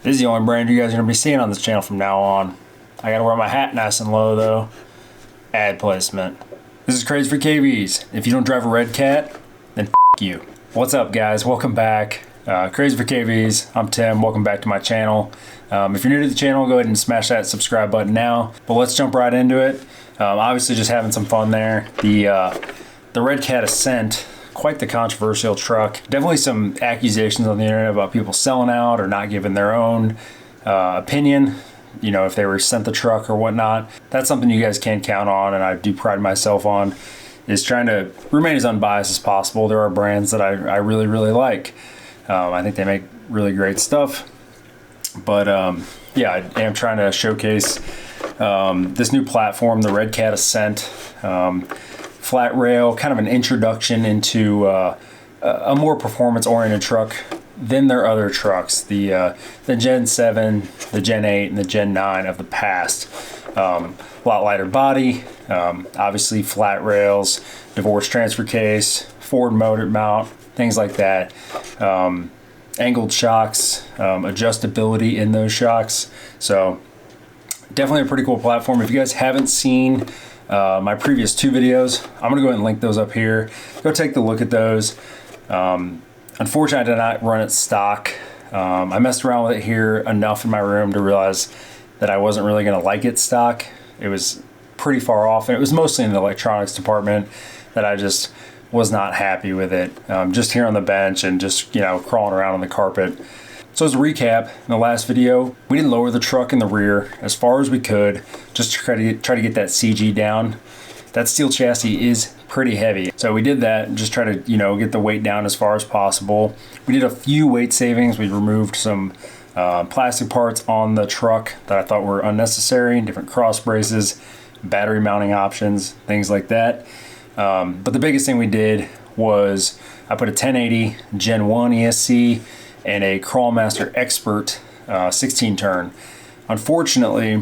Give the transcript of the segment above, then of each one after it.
This is the only brand you guys are going to be seeing on this channel from now on. I got to wear my hat nice and low though. Ad placement. This is Crazy for KVs. If you don't drive a Redcat, then you. What's up guys? Welcome back. Crazy for KVs. I'm Tim. Welcome back to my channel. If you're new to the channel, go ahead and smash that subscribe button now. But let's jump right into it. Obviously just having some fun there. The Redcat Ascent, quite the controversial truck. Definitely some accusations on the internet about people selling out or not giving their own opinion, you know, if they were sent the truck or whatnot. That's something you guys can count on, and I do pride myself on, is trying to remain as unbiased as possible. There are brands that I really, really like. I think they make really great stuff. But yeah, I am trying to showcase this new platform, the Redcat Ascent. Flat rail, kind of an introduction into a more performance-oriented truck than their other trucks, the Gen 7, the Gen 8, and the Gen 9 of the past. A lot lighter body, obviously flat rails, divorce transfer case, forward motor mount, things like that. Angled shocks, adjustability in those shocks. So definitely a pretty cool platform. If you guys haven't seen my previous two videos, I'm gonna go ahead and link those up here. Go take a look at those. Unfortunately, I did not run it stock. I messed around with it here enough in my room to realize that I wasn't really gonna like it stock. It was pretty far off, and it was mostly in the electronics department that I just was not happy with it. Just here on the bench and just, you know, crawling around on the carpet. So as a recap, in the last video, we did lower the truck in the rear as far as we could, just to try to get that CG down. That steel chassis is pretty heavy. So we did that and just try to, you know, get the weight down as far as possible. We did a few weight savings. We removed some plastic parts on the truck that I thought were unnecessary, different cross braces, battery mounting options, things like that. But the biggest thing we did was I put a 1080 Gen 1 ESC and a Crawlmaster Expert 16 turn. Unfortunately,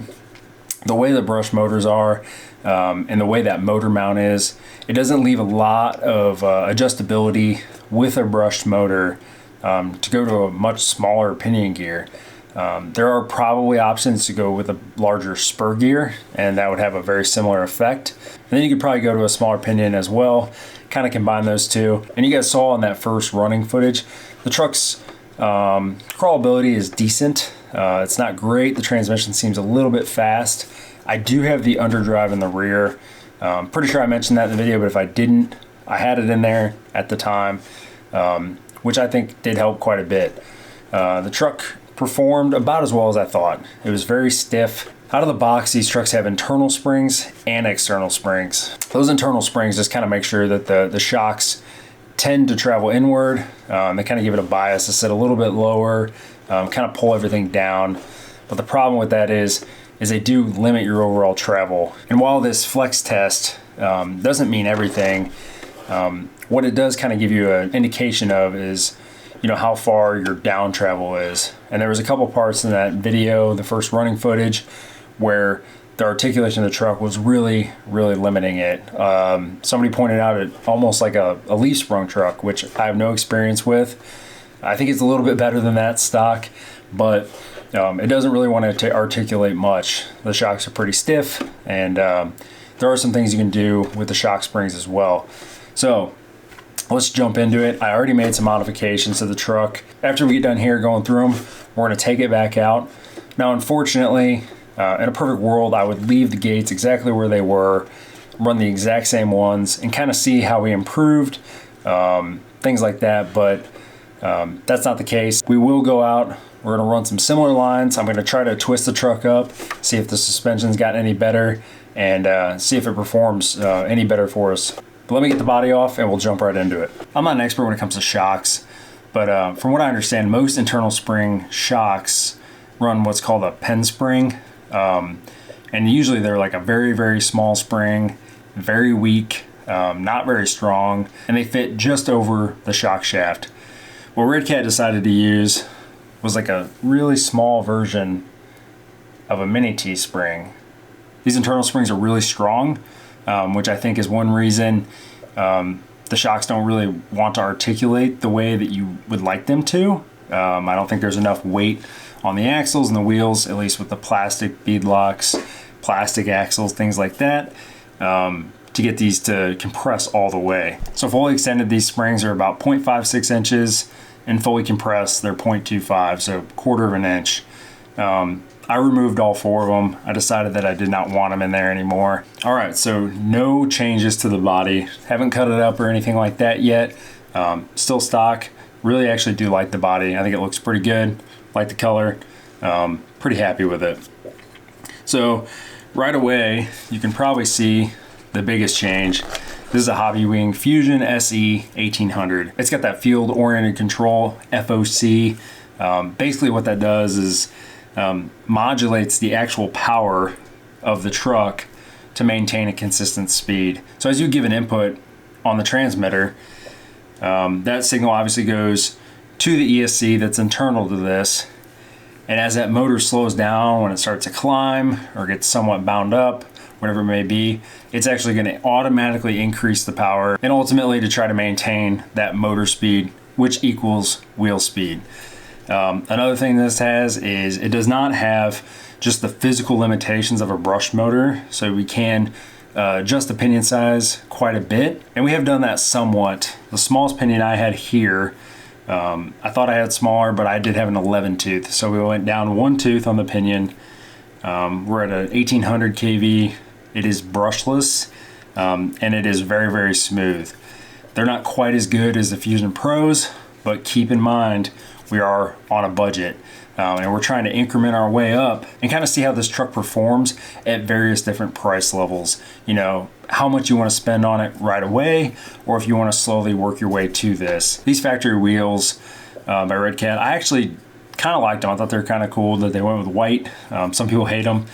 the way the brush motors are and the way that motor mount is, it doesn't leave a lot of adjustability with a brushed motor to go to a much smaller pinion gear. There are probably options to go with a larger spur gear, and that would have a very similar effect. And then you could probably go to a smaller pinion as well, kind of combine those two. And you guys saw in that first running footage, the truck's crawlability is decent. It's not great. The transmission seems a little bit fast. I do have the underdrive in the rear. Pretty sure I mentioned that in the video, but if I didn't, I had it in there at the time, which I think did help quite a bit. The truck performed about as well as I thought. It was very stiff. Out of the box, these trucks have internal springs and external springs. Those internal springs just kind of make sure that the shocks tend to travel inward. They kind of give it a bias to sit a little bit lower, kind of pull everything down. But the problem with that is they do limit your overall travel. And while this flex test doesn't mean everything, what it does kind of give you an indication of is, you know, how far your down travel is. And there was a couple parts in that video, the first running footage, where the articulation of the truck was really, really limiting it. Somebody pointed out it almost like a leaf sprung truck, which I have no experience with. I think it's a little bit better than that stock, but it doesn't really want to articulate much. The shocks are pretty stiff, and there are some things you can do with the shock springs as well. So let's jump into it. I already made some modifications to the truck. After we get done here going through them, we're going to take it back out. Now, unfortunately, in a perfect world, I would leave the gates exactly where they were, run the exact same ones, and kind of see how we improved, things like that. But that's not the case. We will go out. We're going to run some similar lines. I'm going to try to twist the truck up, see if the suspension's gotten any better, and see if it performs any better for us. But let me get the body off and we'll jump right into it. I'm not an expert when it comes to shocks, but from what I understand, most internal spring shocks run what's called a pen spring. And usually they're like a very, very small spring, very weak, not very strong, and they fit just over the shock shaft. What Redcat decided to use was like a really small version of a mini T spring. These internal springs are really strong, which I think is one reason the shocks don't really want to articulate the way that you would like them to. I don't think there's enough weight on the axles and the wheels, at least with the plastic bead locks, plastic axles, things like that, to get these to compress all the way. So fully extended, these springs are about 0.56 inches, and fully compressed, they're 0.25, so 1/4 of an inch. I removed all 4 of them. I decided that I did not want them in there anymore. All right, so no changes to the body. Haven't cut it up or anything like that yet. Still stock. Really actually do like the body. I think it looks pretty good. Like the color. Pretty happy with it. So right away, you can probably see the biggest change. This is a Hobbywing Fusion SE 1800. It's got that field oriented control, FOC. Basically what that does is modulates the actual power of the truck to maintain a consistent speed. So as you give an input on the transmitter, that signal obviously goes to the ESC that's internal to this. And as that motor slows down, when it starts to climb or gets somewhat bound up, whatever it may be, it's actually going to automatically increase the power and ultimately to try to maintain that motor speed, which equals wheel speed. Another thing this has is it does not have just the physical limitations of a brush motor, so we can adjust the pinion size quite a bit, and we have done that somewhat. The smallest pinion I had here, I thought I had smaller, but I did have an 11 tooth, so we went down 1 tooth on the pinion. We're at an 1800 kV. It is brushless, and it is very, very smooth. They're not quite as good as the Fusion Pros, but keep in mind, we are on a budget, and we're trying to increment our way up and kind of see how this truck performs at various different price levels. You know, how much you want to spend on it right away, or if you want to slowly work your way to this. These factory wheels by Redcat, I actually kind of liked them. I thought they were kind of cool that they went with white. Some people hate them,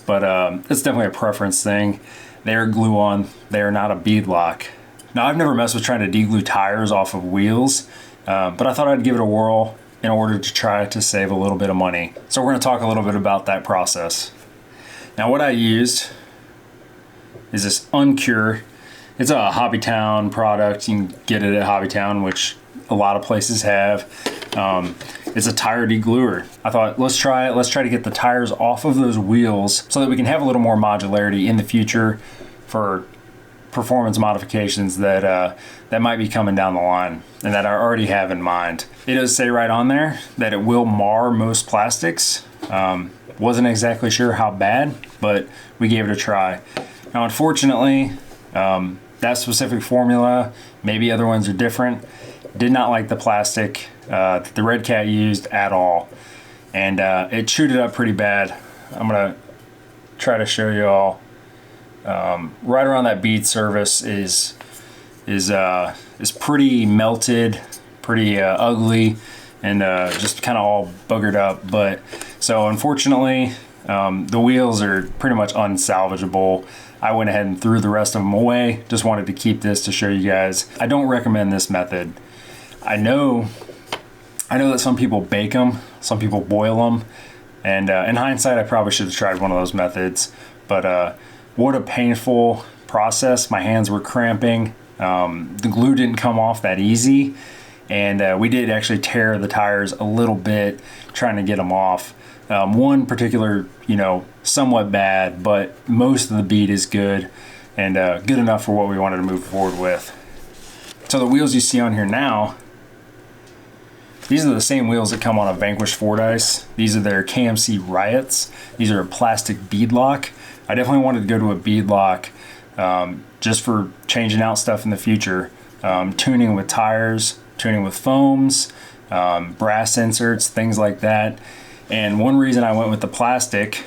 but it's definitely a preference thing. They are glue-on. They are not a bead lock. Now, I've never messed with trying to deglue tires off of wheels, but I thought I'd give it a whirl in order to try to save a little bit of money. So we're going to talk a little bit about that process. Now, what I used is this Uncure. It's a Hobbytown product. You can get it at Hobbytown, which a lot of places have. It's a tire degluer. I thought, let's try it. Let's try to get the tires off of those wheels so that we can have a little more modularity in the future for performance modifications that that might be coming down the line and that I already have in mind. It does say right on there that it will mar most plastics. Wasn't exactly sure how bad, but we gave it a try. Now, unfortunately, that specific formula, maybe other ones are different, did not like the plastic that the Redcat used at all, and it chewed it up pretty bad. I'm gonna try to show you all. Right around that bead surface is pretty melted, pretty ugly, and just kind of all buggered up. But so unfortunately, the wheels are pretty much unsalvageable. I went ahead and threw the rest of them away. Just wanted to keep this to show you guys. I don't recommend this method. I know that some people bake them, some people boil them, and in hindsight, I probably should have tried one of those methods. But what a painful process. My hands were cramping. The glue didn't come off that easy, and we did actually tear the tires a little bit trying to get them off. One particular, somewhat bad, but most of the bead is good and good enough for what we wanted to move forward with. So the wheels you see on here now, these are the same wheels that come on a Vanquish Fordyce. These are their KMC Riots. These are a plastic bead lock. I definitely wanted to go to a bead lock just for changing out stuff in the future. Tuning with tires, tuning with foams, brass inserts, things like that. And one reason I went with the plastic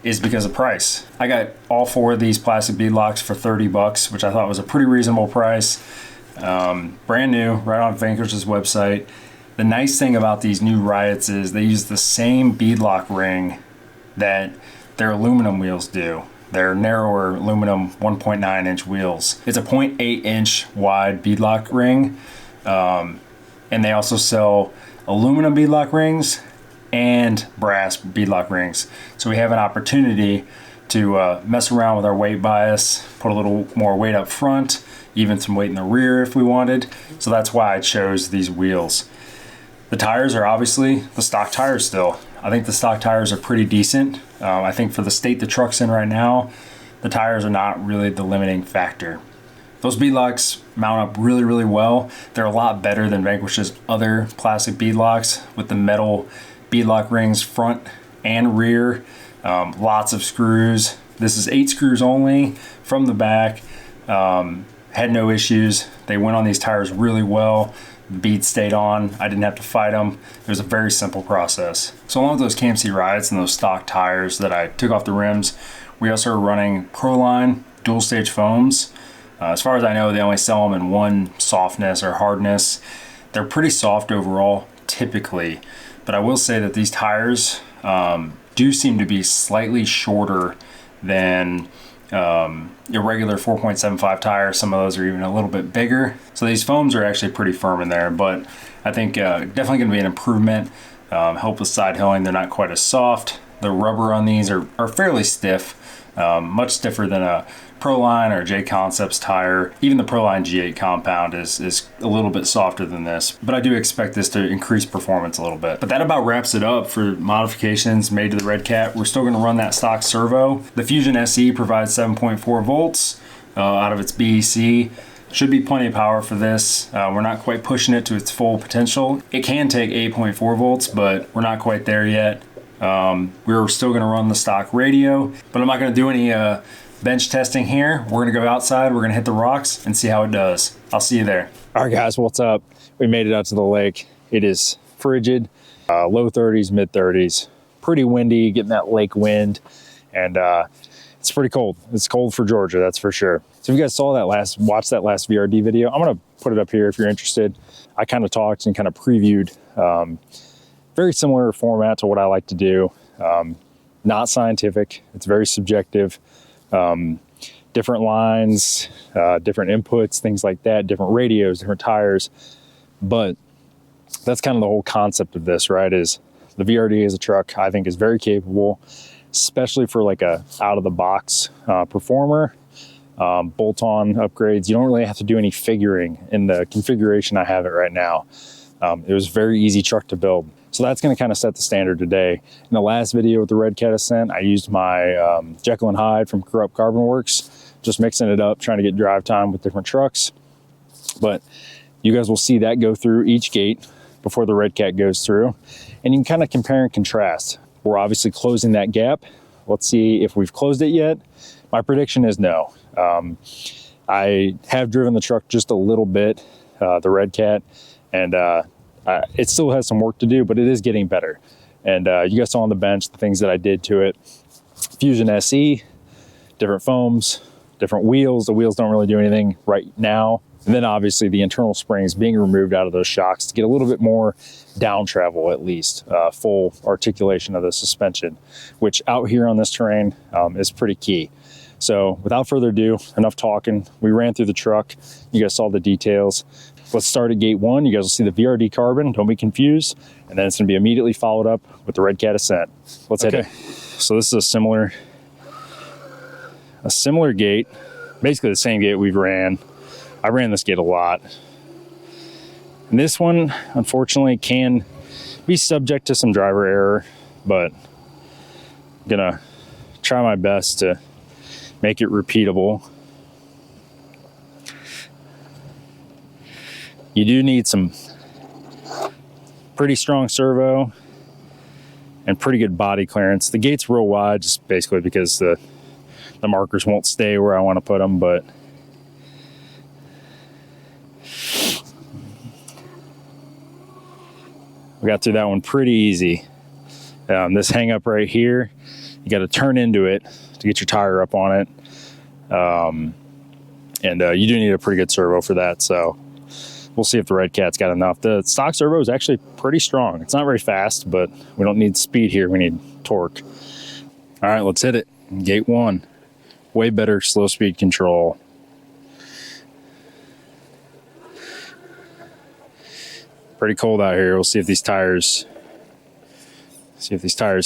is because of price. I got all 4 of these plastic bead locks for $30, which I thought was a pretty reasonable price. Brand new, right on Vanquish's website. The nice thing about these new Riots is they use the same bead lock ring that their aluminum wheels do. They're narrower aluminum 1.9 inch wheels. It's a 0.8 inch wide beadlock ring. And they also sell aluminum beadlock rings and brass beadlock rings. So we have an opportunity to mess around with our weight bias, put a little more weight up front, even some weight in the rear if we wanted. So that's why I chose these wheels. The tires are obviously the stock tires still. I think the stock tires are pretty decent. I think for the state the truck's in right now, the tires are not really the limiting factor. Those beadlocks mount up really, really well. They're a lot better than Vanquish's other plastic beadlocks with the metal beadlock rings front and rear. Lots of screws. This is 8 screws only from the back. Had no issues. They went on these tires really well. The beads stayed on. I didn't have to fight them. It was a very simple process. So along with those KMC rides and those stock tires that I took off the rims, we also are running Proline dual stage foams. As far as I know, they only sell them in one softness or hardness. They're pretty soft overall, typically. But I will say that these tires do seem to be slightly shorter than your regular 4.75 tire. Some of those are even a little bit bigger. So these foams are actually pretty firm in there, but I think definitely going to be an improvement. Help with side hilling. They're not quite as soft. The rubber on these are fairly stiff, much stiffer than a Proline or J Concepts tire. Even the Proline G8 compound is a little bit softer than this, but I do expect this to increase performance a little bit. But that about wraps it up for modifications made to the Redcat. We're still going to run that stock servo. The Fusion SE provides 7.4 volts out of its BEC. Should be plenty of power for this. We're not quite pushing it to its full potential. It can take 8.4 volts, but we're not quite there yet. We're still going to run the stock radio, but I'm not going to do any bench testing here. We're gonna go outside, we're gonna hit the rocks and see how it does. I'll see you there. All right guys, what's up? We made it out to the lake. It is frigid, low 30s, mid 30s, pretty windy, getting that lake wind, and it's pretty cold. It's cold for Georgia, that's for sure. So if you guys saw that watched that last VRD video, I'm gonna put it up here if you're interested. I kind of talked and kind of previewed very similar format to what I like to do. Not scientific, it's very subjective. Different lines, different inputs, things like that, different radios, different tires. But that's kind of the whole concept of this, right? Is the VRD as a truck, I think, is very capable, especially for like a out of the box performer. Bolt-on upgrades. You don't really have to do any figuring in the configuration I have it right now. It was a very easy truck to build. So that's going to kind of set the standard today. In the last video with the Redcat Ascent, I used my Jekyll and Hyde from Corrupt Carbon Works, just mixing it up, trying to get drive time with different trucks. But you guys will see that go through each gate before the Redcat goes through. And you can kind of compare and contrast. We're obviously closing that gap. Let's see if we've closed it yet. My prediction is no. I have driven the truck just a little bit, the Redcat, and it still has some work to do, but it is getting better. And you guys saw on the bench the things that I did to it. Fusion SE, different foams, different wheels. The wheels don't really do anything right now. And then obviously the internal springs being removed out of those shocks to get a little bit more down travel, at least full articulation of the suspension, which out here on this terrain is pretty key. So without further ado, enough talking. We ran through the truck. You guys saw the details. Let's start at gate 1. You guys will see the VRD carbon, don't be confused. And then it's gonna be immediately followed up with the Redcat Ascent. Let's hit it. So this is a similar gate, basically the same gate we've ran. I ran this gate a lot. And this one, unfortunately, can be subject to some driver error, but I'm gonna try my best to make it repeatable. You do need some pretty strong servo and pretty good body clearance. The gate's real wide, just basically because the markers won't stay where I want to put them, but we got through that one pretty easy. This hang up right here, you got to turn into it to get your tire up on it. And you do need a pretty good servo for that, so we'll see if the Redcat's got enough. The stock servo is actually pretty strong. It's not very fast, but we don't need speed here, we need torque. All right, let's hit it. Gate 1, way better slow speed control. Pretty cold out here. We'll see if these tires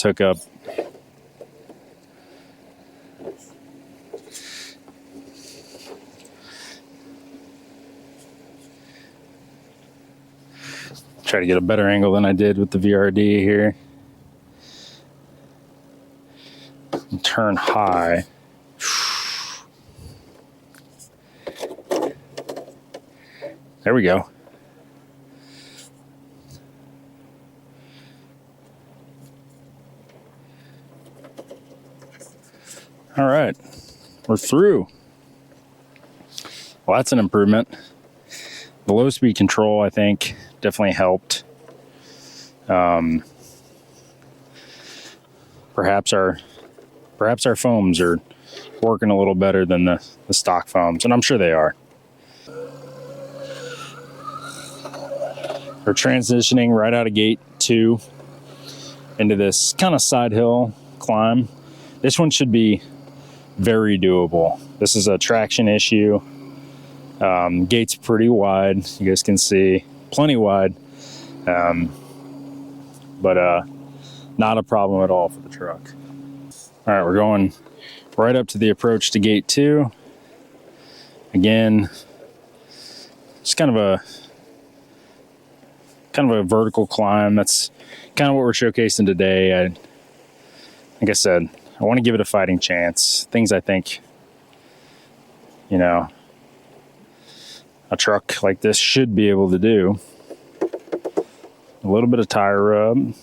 hook up. Try to get a better angle than I did with the VRD here. And turn high. There we go. All right, we're through. Well, that's an improvement. The low speed control, I think, definitely helped. Perhaps our foams are working a little better than the stock foams, and I'm sure they are. We're transitioning right out of gate 2 into this kind of side hill climb. This one should be very doable. This is a traction issue. Gate's pretty wide, you guys can see, plenty wide, but not a problem at all for the truck. All right, we're going right up to the approach to gate 2. Again, it's kind of a vertical climb. That's kind of what we're showcasing today. Like I said, I want to give it a fighting chance. Things I think, you know, a truck like this should be able to do. A little bit of tire rub.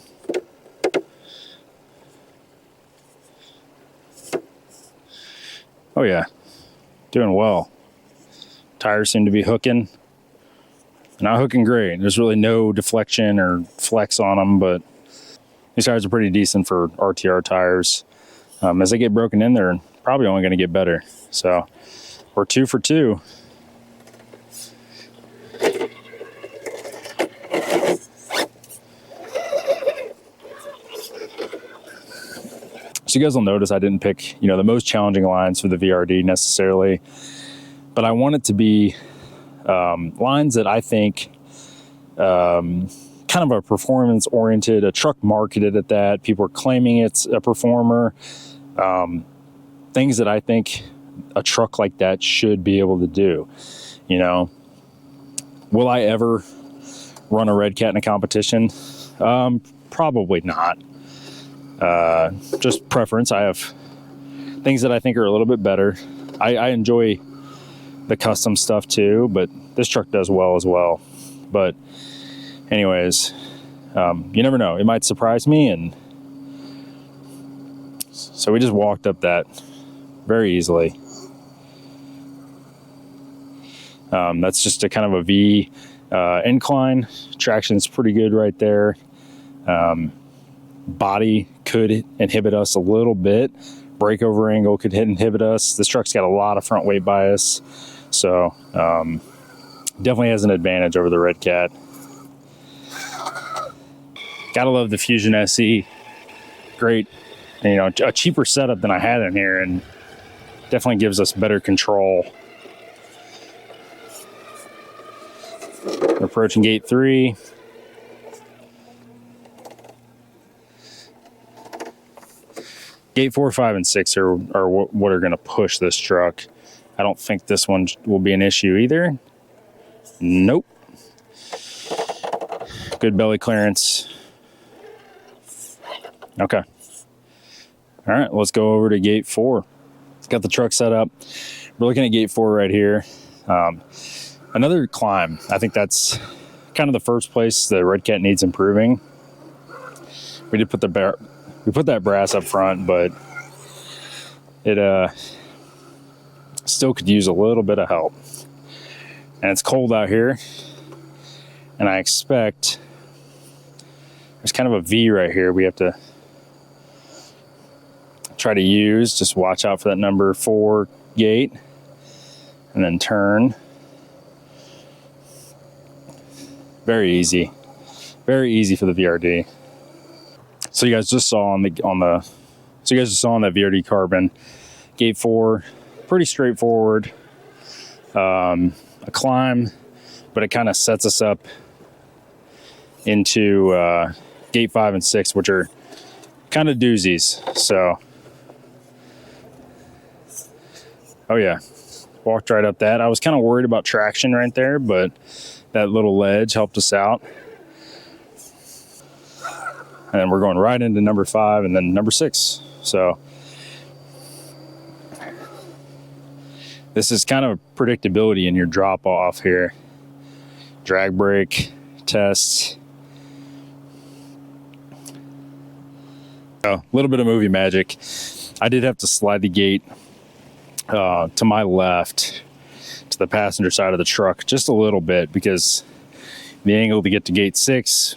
Oh yeah, doing well. Tires seem to be hooking. Not hooking great. There's really no deflection or flex on them, but these tires are pretty decent for RTR tires. As they get broken in, they're probably only going to get better. So we're 2 for 2. So you guys will notice I didn't pick, the most challenging lines for the VRD necessarily, but I want it to be lines that I think kind of a performance oriented, a truck marketed at that. People are claiming it's a performer. Things that I think a truck like that should be able to do. Will I ever run a Redcat in a competition? Probably not. Just preference. I have things that I think are a little bit better. I enjoy the custom stuff too, but this truck does well as well. But anyways, you never know. It might surprise me. And so we just walked up that very easily. That's just a kind of a V incline. Traction's pretty good right there. Body could inhibit us a little bit. Breakover angle could inhibit us. This truck's got a lot of front weight bias, so definitely has an advantage over the Redcat. Gotta love the Fusion SE. Great, a cheaper setup than I had in here, and definitely gives us better control. We're approaching gate 3. Gate 4, 5, and 6 are what are going to push this truck. I don't think this one will be an issue either. Nope. Good belly clearance. Okay. All right, let's go over to gate 4. It's got the truck set up. We're looking at gate 4 right here. Another climb. I think that's kind of the first place the Redcat needs improving. We did put that brass up front, but it still could use a little bit of help. And it's cold out here, and I expect there's kind of a V right here we have to try to use. Just watch out for that number 4 gate, and then turn. Very easy for the VRD. So you guys just saw on that VRD carbon, gate 4, pretty straightforward. A climb, but it kind of sets us up into gate 5 and 6, which are kind of doozies. So, oh yeah, walked right up that. I was kind of worried about traction right there, but that little ledge helped us out. and then we're going right into number 5 and then number 6. So this is kind of predictability in your drop off here. Drag brake tests. A little bit of movie magic. I did have to slide the gate to my left to the passenger side of the truck just a little bit because the angle to get to gate 6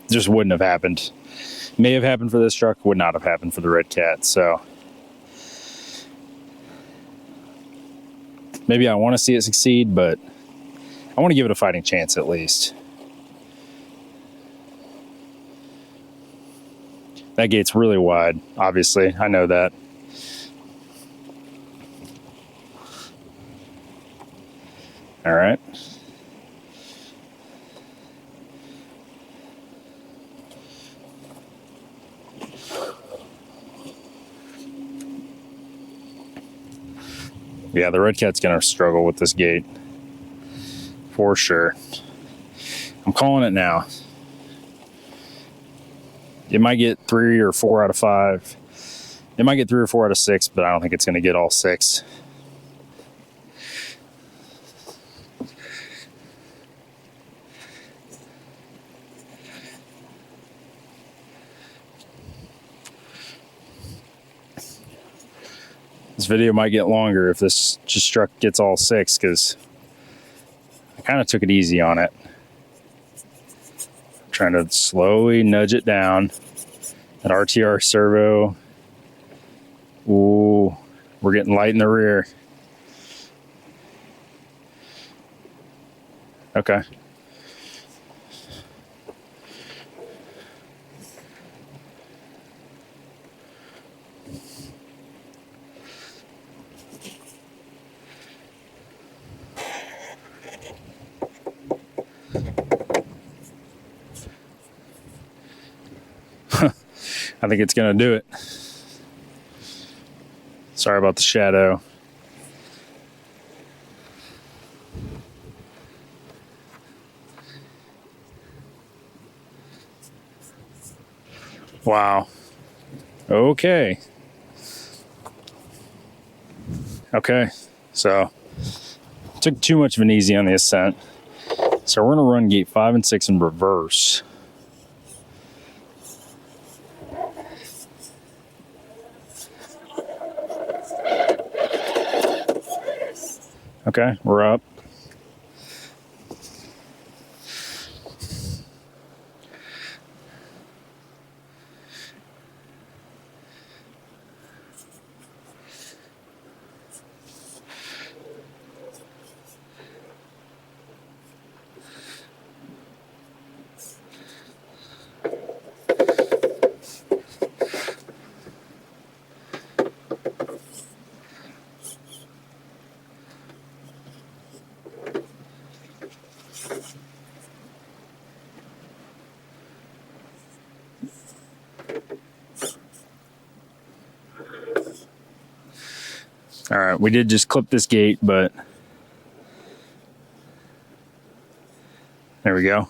just wouldn't have happened. May have happened for this truck, would not have happened for the Redcat. So maybe I want to see it succeed, but I want to give it a fighting chance at least. That gate's really wide, obviously. I know that. All right. Yeah, the Redcat's going to struggle with this gate. For sure. I'm calling it now. It might get 3 or 4 out of 5. It might get 3 or 4 out of 6, but I don't think it's going to get all 6. This video might get longer if this just truck gets all 6, because I kind of took it easy on it. Trying to slowly nudge it down. That RTR servo. Ooh, we're getting light in the rear. Okay. I think it's going to do it. Sorry about the shadow. Wow. Okay. Okay. So, took too much of an easy on the Ascent. So we're going to run gate 5 and 6 in reverse. Okay, we're up. All right, we did just clip this gate, but there we go.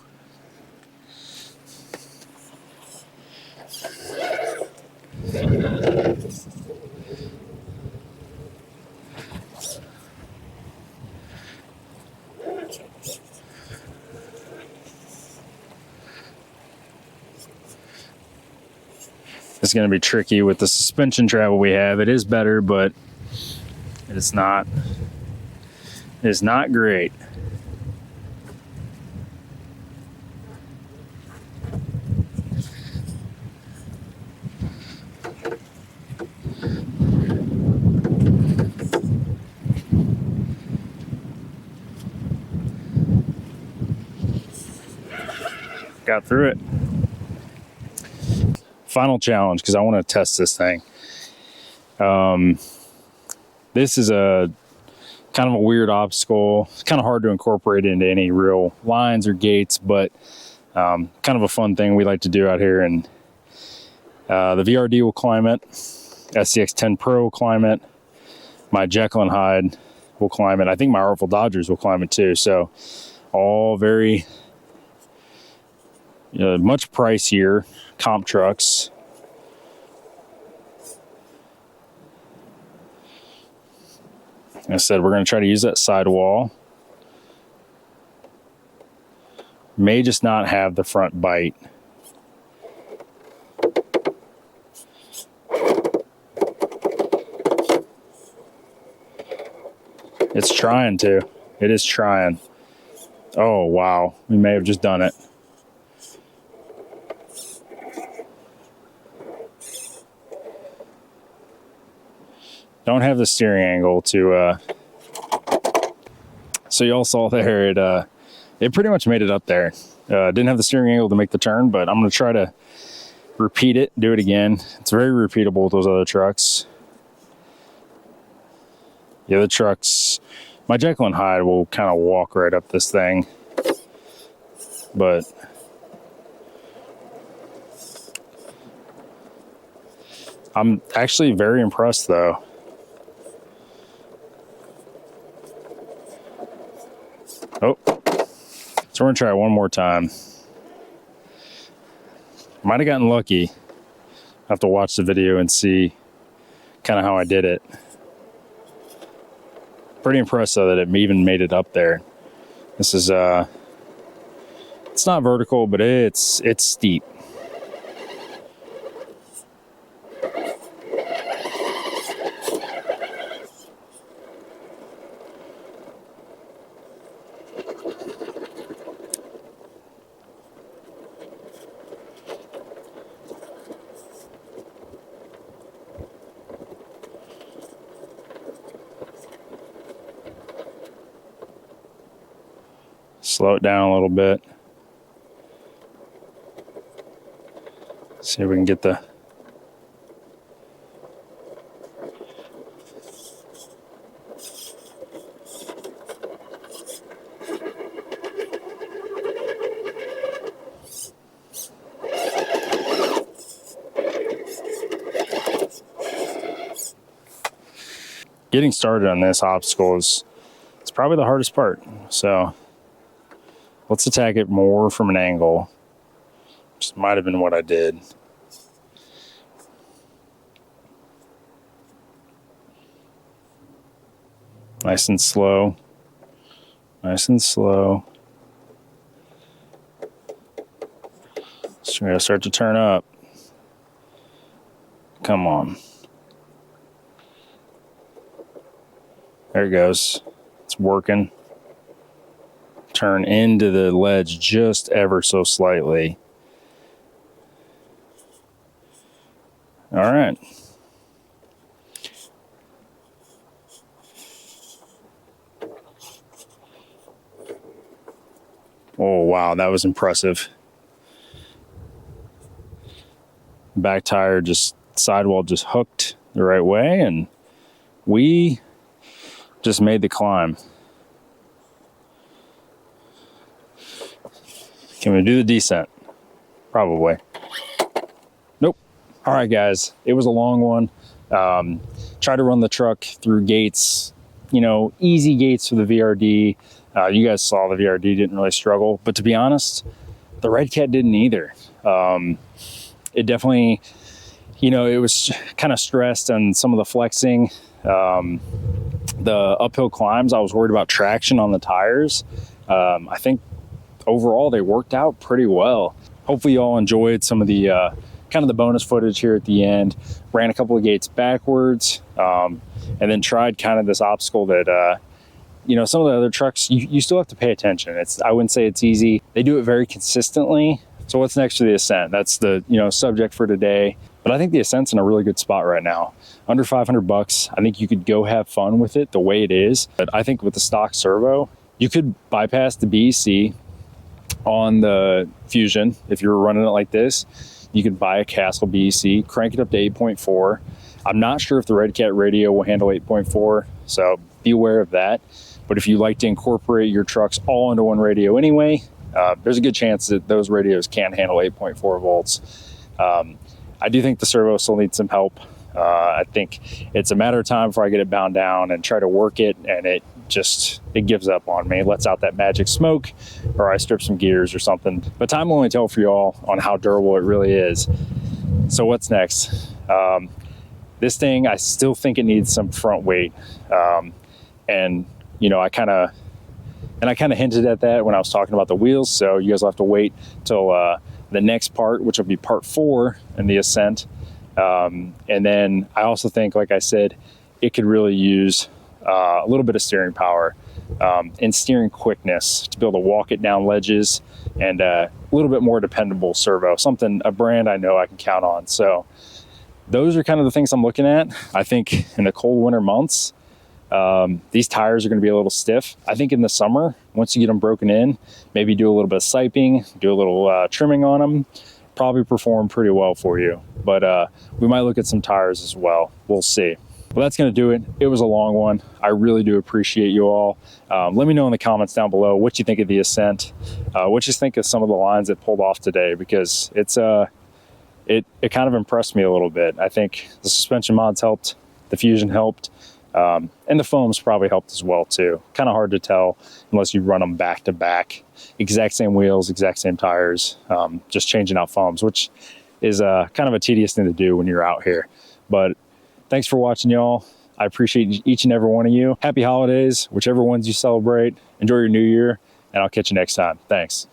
It's going to be tricky with the suspension travel we have. It is better, but it's not great. Got through it. Final challenge, because I want to test this thing. This is a kind of a weird obstacle. It's kind of hard to incorporate into any real lines or gates, but kind of a fun thing we like to do out here. And the VRD will climb it. SCX10 Pro will climb it. My Jekyll and Hyde will climb it. I think my Artful Dodgers will climb it too. So all very much pricier comp trucks. Like I said, we're going to try to use that sidewall. May just not have the front bite. It's trying to. It is trying. Oh, wow. We may have just done it. Don't have the steering angle to... So y'all saw there, it pretty much made it up there. Didn't have the steering angle to make the turn, but I'm going to try to repeat it, do it again. It's very repeatable with those other trucks. The other trucks, my Jekyll and Hyde will kind of walk right up this thing, but I'm actually very impressed though. Oh, so we're gonna try it one more time. Might have gotten lucky. I have to watch the video and see kind of how I did it. Pretty impressed though that it even made it up there. This is it's not vertical, but it's steep. Slow it down a little bit. See if we can get the... Getting started on this obstacle is probably the hardest part. So let's attack it more from an angle. Just might have been what I did. Nice and slow. Nice and slow. So we're gonna start to turn up. Come on. There it goes. It's working. Turn into the ledge just ever so slightly. All right. Oh, wow, that was impressive. Back tire just, sidewall just hooked the right way, and we just made the climb. Can we do the descent? Probably. Nope. All right, guys, it was a long one. Try to run the truck through gates, you know, easy gates for the VRD. You guys saw the VRD didn't really struggle, but to be honest, the Redcat didn't either. It definitely, you know, it was kind of stressed on some of the flexing. The uphill climbs, I was worried about traction on the tires. I think overall they worked out pretty well. Hopefully you all enjoyed some of the kind of the bonus footage here at the end. Ran a couple of gates backwards, and then tried kind of this obstacle that you know, some of the other trucks you still have to pay attention. I wouldn't say it's easy. They do it very consistently. So what's next to the Ascent? That's the, you know, subject for today. But I think the Ascent's in a really good spot right now. Under 500 bucks. I think you could go have fun with it the way it is. But I think with the stock servo, you could bypass the BEC on the Fusion. If you were running it like this, you could buy a Castle BEC, crank it up to 8.4. I'm not sure if the Redcat radio will handle 8.4, so be aware of that. But if you like to incorporate your trucks all into one radio anyway, there's a good chance that those radios can handle 8.4 volts. I do think the servo still needs some help. I think it's a matter of time before I get it bound down and try to work it, and it gives up on me. It lets out that magic smoke, or I strip some gears or something. But time will only tell for you all on how durable it really is. So what's next? This thing, I still think it needs some front weight. And you know, I kind of hinted at that when I was talking about the wheels. So you guys will have to wait till the next part, which will be part 4 in the Ascent. And then I also think, like I said, it could really use a little bit of steering power and steering quickness to be able to walk it down ledges, and a little bit more dependable servo, a brand I know I can count on. So those are kind of the things I'm looking at. I think in the cold winter months, these tires are going to be a little stiff. I think in the summer, once you get them broken in, maybe do a little bit of siping, do a little trimming on them, probably perform pretty well for you. But we might look at some tires as well. We'll see. Well, that's going to do it. It was a long one. I really do appreciate you all. Let me know in the comments down below what you think of the Ascent, what you think of some of the lines that pulled off today, because it kind of impressed me a little bit. I think the suspension mods helped, the fusion helped, and the foams probably helped as well too. Kind of hard to tell unless you run them back to back, exact same wheels, exact same tires, just changing out foams, which is kind of a tedious thing to do when you're out here. But thanks for watching, y'all. I appreciate each and every one of you. Happy holidays, whichever ones you celebrate. Enjoy your new year, and I'll catch you next time. Thanks.